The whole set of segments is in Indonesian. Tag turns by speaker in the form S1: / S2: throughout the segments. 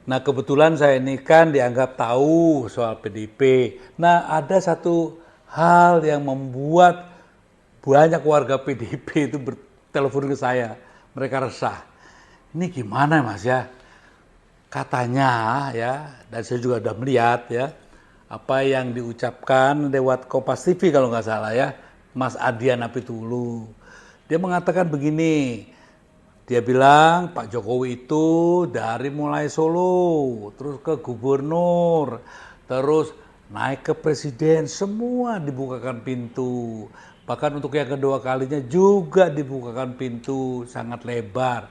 S1: Nah, kebetulan saya ini kan dianggap tahu soal PDIP. Nah, ada satu hal yang membuat banyak warga PDIP itu bertelepon ke saya. Mereka resah. Ini gimana Mas ya? Katanya ya, dan saya juga sudah melihat ya, apa yang diucapkan lewat Kompas TV kalau nggak salah ya, Mas Adian Apitulu. Dia mengatakan begini, dia bilang Pak Jokowi itu dari mulai Solo, terus ke gubernur, terus naik ke presiden, semua dibukakan pintu. Bahkan untuk yang kedua kalinya juga dibukakan pintu sangat lebar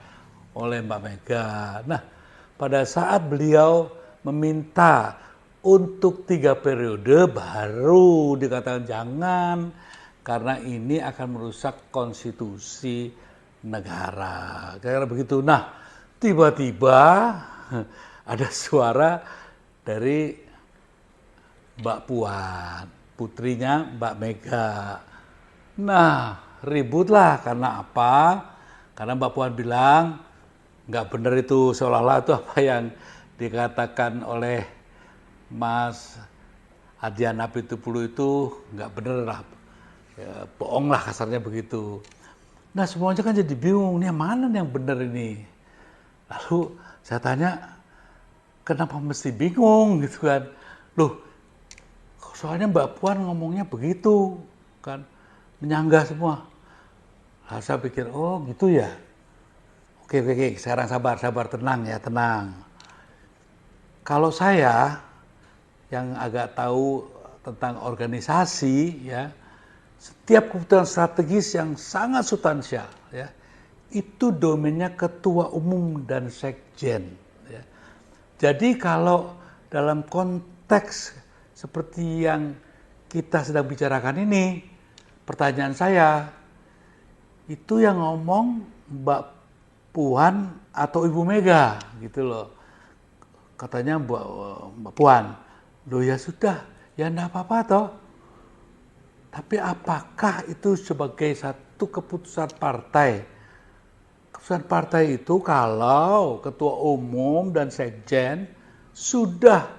S1: oleh Mbak Mega. Nah, pada saat beliau meminta untuk 3 periode baru dikatakan jangan karena ini akan merusak konstitusi negara. Kayak begitu. Nah, tiba-tiba ada suara dari Mbak Puan, putrinya Mbak Mega. Nah, ributlah karena apa? Karena Mbak Puan bilang nggak benar itu, seolah-olah itu apa yang dikatakan oleh Mas Adian Apitupulu itu nggak benar lah, ya, bohong lah kasarnya begitu. Nah semuanya kan jadi bingung, nih mana yang benar ini? Lalu saya tanya, kenapa mesti bingung gitu kan? Loh, soalnya Mbak Puan ngomongnya begitu kan, menyanggah semua. Nah, saya pikir, oh gitu ya. Oke, sekarang sabar, tenang ya, tenang. Kalau saya yang agak tahu tentang organisasi ya, setiap keputusan strategis yang sangat substansial ya, itu domainnya ketua umum dan sekjen ya. Jadi kalau dalam konteks seperti yang kita sedang bicarakan ini, pertanyaan saya, itu yang ngomong Mbak Puan atau Ibu Mega gitu loh. Katanya Mbak Puan, loh ya sudah, ya enggak apa-apa toh. Tapi apakah itu sebagai satu keputusan partai? Keputusan partai itu kalau ketua umum dan sekjen sudah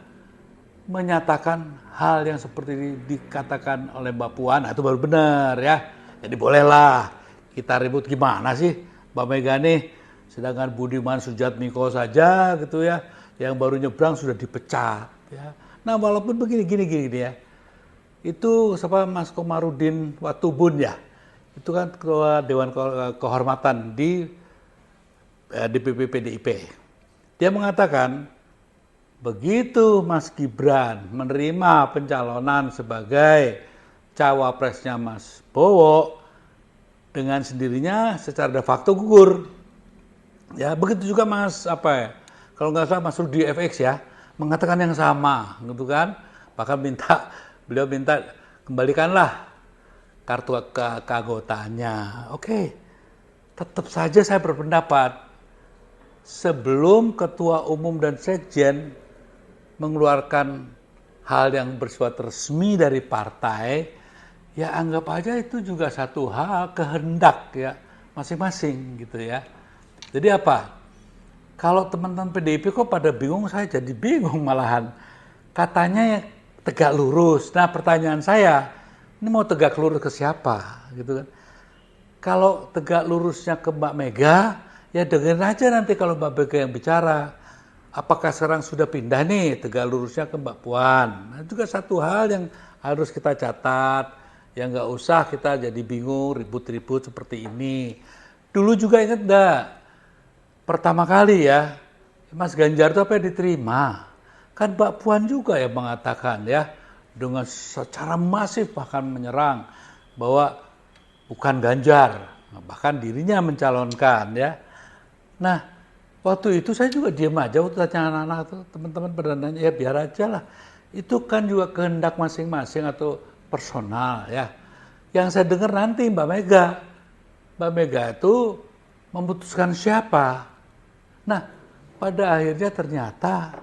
S1: menyatakan hal yang seperti ini dikatakan oleh Mbak Puan, itu baru benar ya. Jadi bolehlah kita ribut gimana sih Mbak Mega nih, sedangkan Budiman Sujatmiko saja gitu ya, yang baru nyebrang sudah dipecat ya. Nah walaupun begini ya, itu siapa Mas Komarudin Watubun ya, itu kan ketua Dewan Kehormatan di DPP PDIP. Dia mengatakan begitu Mas Gibran menerima pencalonan sebagai cawapresnya Mas Bowo, dengan sendirinya secara de facto gugur. Ya, begitu juga Mas kalau nggak salah Mas Rudi FX ya, mengatakan yang sama, gitu kan? Bahkan beliau minta kembalikanlah kartu keanggotaannya. Oke. Tetap saja saya berpendapat sebelum ketua umum dan sekjen mengeluarkan hal yang bersifat resmi dari partai, ya anggap aja itu juga satu hal kehendak ya masing-masing gitu ya. Jadi apa? Kalau teman-teman PDIP kok pada bingung, saya jadi bingung malahan. Katanya ya tegak lurus. Nah pertanyaan saya, ini mau tegak lurus ke siapa gitu kan? Kalau tegak lurusnya ke Mbak Mega, ya dengerin aja nanti kalau Mbak Mega yang bicara. Apakah sekarang sudah pindah nih tegak lurusnya ke Mbak Puan? Nah, juga satu hal yang harus kita catat, yang nggak usah kita jadi bingung ribut-ribut seperti ini. Dulu juga ingat enggak? Pertama kali ya, Mas Ganjar itu apa yang diterima? Kan Mbak Puan juga yang mengatakan ya, dengan secara masif bahkan menyerang bahwa bukan Ganjar, bahkan dirinya mencalonkan ya. Nah, waktu itu saya juga diam aja waktu tanya anak-anak itu, teman-teman pada nanya, ya biar aja lah. Itu kan juga kehendak masing-masing atau personal ya. Yang saya dengar nanti Mbak Mega itu memutuskan siapa. Nah, pada akhirnya ternyata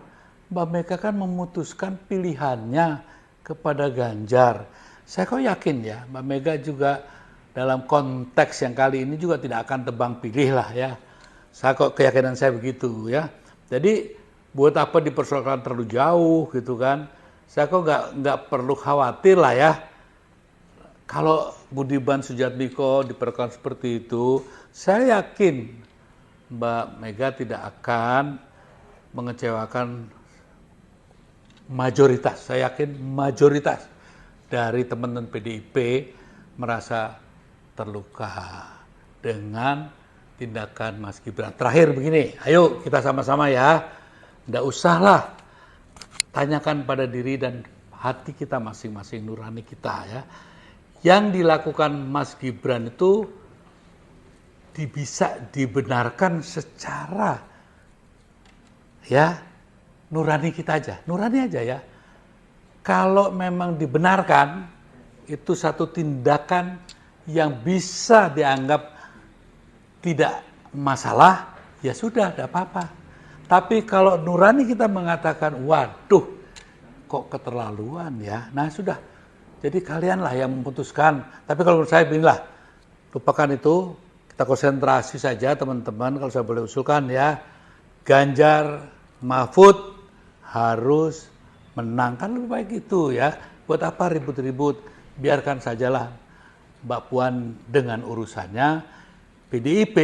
S1: Mbak Mega kan memutuskan pilihannya kepada Ganjar. Saya kok yakin ya, Mbak Mega juga dalam konteks yang kali ini juga tidak akan tebang pilih lah ya. Saya kok keyakinan saya begitu ya. Jadi buat apa dipersoalkan terlalu jauh gitu kan. Saya kok nggak perlu khawatir lah ya. Kalau Budiman Sujatmiko diperlakukan seperti itu, saya yakin Mbak Mega tidak akan mengecewakan mayoritas. Saya yakin mayoritas dari teman-teman PDIP merasa terluka dengan tindakan Mas Gibran. Terakhir begini, ayo kita sama-sama ya, nggak usahlah tanyakan pada diri dan hati kita masing-masing, nurani kita ya. Yang dilakukan Mas Gibran itu bisa dibenarkan secara ya nurani kita aja, nurani aja ya. Kalau memang dibenarkan, itu satu tindakan yang bisa dianggap tidak masalah, ya sudah, tidak apa-apa. Tapi kalau nurani kita mengatakan, waduh, kok keterlaluan ya, nah sudah. Jadi kalianlah yang memutuskan. Tapi kalau menurut saya beginilah, lupakan itu, kita konsentrasi saja teman-teman, kalau saya boleh usulkan ya, Ganjar, Mahfud harus menang, kan lebih baik itu ya. Buat apa ribut-ribut, biarkan sajalah Mbak Puan dengan urusannya, PDIP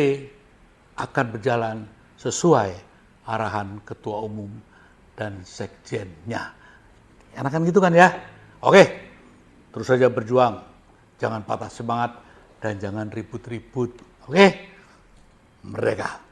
S1: akan berjalan sesuai arahan Ketua Umum dan Sekjennya. Enakan gitu kan ya? Oke. Terus saja berjuang, jangan patah semangat, dan jangan ribut-ribut. Oke? Merdeka!